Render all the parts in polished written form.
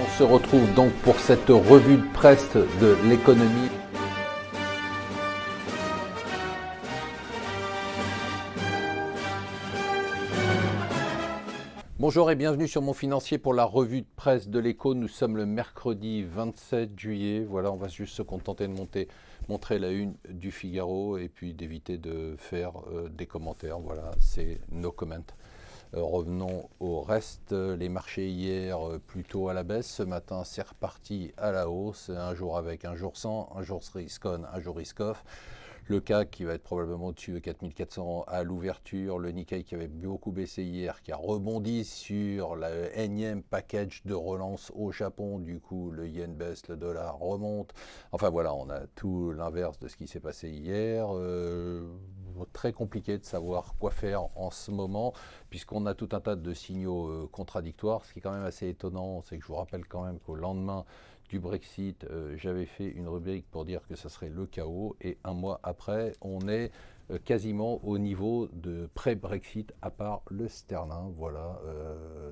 On se retrouve donc pour cette revue de presse de l'économie. Bonjour et bienvenue sur Mon Financier pour la revue de presse de l'écho. Nous sommes le mercredi 27 juillet. Voilà, on va juste se contenter de montrer la une du Figaro et puis d'éviter de faire des commentaires. Voilà, c'est no comment. Revenons au reste. Les marchés hier plutôt à la baisse. Ce matin, c'est reparti à la hausse. Un jour avec, un jour sans, un jour risk-on, un jour risk-off. Le CAC qui va être probablement au-dessus de 4400 à l'ouverture. Le Nikkei qui avait beaucoup baissé hier, qui a rebondi sur le énième package de relance au Japon. Du coup, le yen baisse, le dollar remonte. Enfin voilà, on a tout l'inverse de ce qui s'est passé hier. Très compliqué de savoir quoi faire en ce moment, puisqu'on a tout un tas de signaux contradictoires. Ce qui est quand même assez étonnant, c'est que je vous rappelle quand même qu'au lendemain du Brexit, j'avais fait une rubrique pour dire que ça serait le chaos, et un mois après, on est quasiment au niveau de pré-Brexit, à part le sterling. Voilà,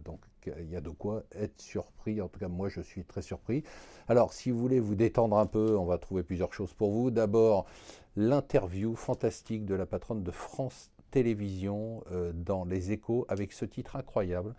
donc il y a de quoi être surpris. En tout cas, moi, je suis très surpris. Alors, si vous voulez vous détendre un peu, on va trouver plusieurs choses pour vous. D'abord, l'interview fantastique de la patronne de France Télévisions dans Les Échos, avec ce titre incroyable.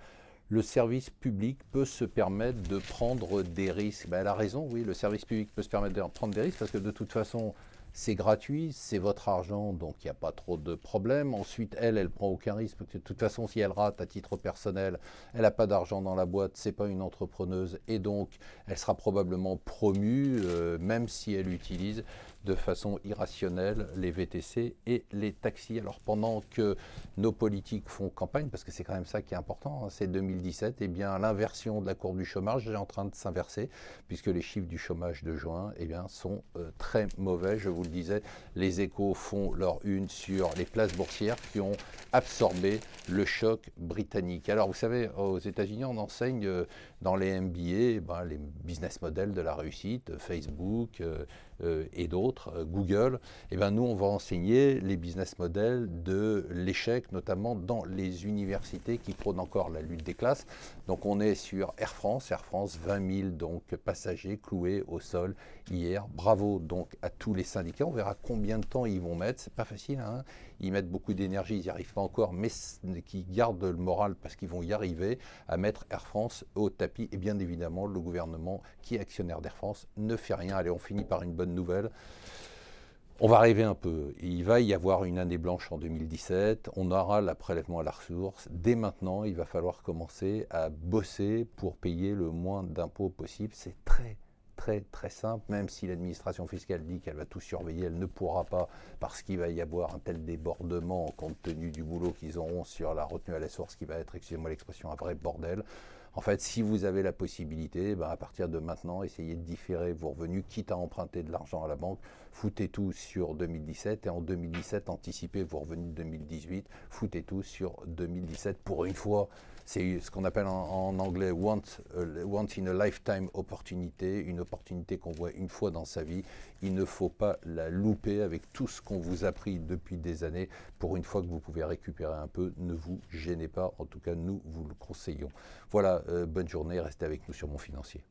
Le service public peut se permettre de prendre des risques. Ben, elle a raison, oui, le service public peut se permettre de prendre des risques parce que de toute façon, c'est gratuit, c'est votre argent, donc il n'y a pas trop de problème. Ensuite, elle prend aucun risque, parce que de toute façon, si elle rate à titre personnel, elle n'a pas d'argent dans la boîte, c'est pas une entrepreneuse, et donc elle sera probablement promue, même si elle utilise de façon irrationnelle les VTC et les taxis. Alors pendant que nos politiques font campagne, parce que c'est quand même ça qui est important, hein, c'est 2017, eh bien l'inversion de la courbe du chômage est en train de s'inverser, puisque les chiffres du chômage de juin sont très mauvais. Je vous le disais, les Échos font leur une sur les places boursières qui ont absorbé le choc britannique. Alors vous savez, aux États-Unis, on enseigne dans les MBA les business models de la réussite, Facebook et d'autres, Google. Et nous, on va enseigner les business models de l'échec, notamment dans les universités qui prônent encore la lutte des classes. Donc on est sur Air France, 20 000 donc, passagers cloués au sol hier. Bravo donc à tous les syndicats. On verra combien de temps ils vont mettre. C'est pas facile, hein. Ils mettent beaucoup d'énergie, ils n'y arrivent pas encore, mais qui gardent le moral parce qu'ils vont y arriver à mettre Air France au tapis. Et bien évidemment, le gouvernement qui est actionnaire d'Air France ne fait rien. Allez, on finit par une bonne nouvelle. On va rêver un peu. Il va y avoir une année blanche en 2017. On aura le prélèvement à la ressource. Dès maintenant, il va falloir commencer à bosser pour payer le moins d'impôts possible. C'est très simple, même si l'administration fiscale dit qu'elle va tout surveiller, elle ne pourra pas parce qu'il va y avoir un tel débordement compte tenu du boulot qu'ils auront sur la retenue à la source qui va être, excusez-moi l'expression, un vrai bordel. En fait, si vous avez la possibilité, à partir de maintenant, essayez de différer vos revenus, quitte à emprunter de l'argent à la banque, foutez tout sur 2017 et en 2017, anticipez vos revenus de 2018, foutez tout sur 2017 pour une fois. C'est ce qu'on appelle en anglais once in a lifetime opportunité, une opportunité qu'on voit une fois dans sa vie. Il ne faut pas la louper avec tout ce qu'on vous a appris depuis des années. Pour une fois que vous pouvez récupérer un peu, ne vous gênez pas. En tout cas, nous vous le conseillons. Voilà, bonne journée, restez avec nous sur Mon Financier.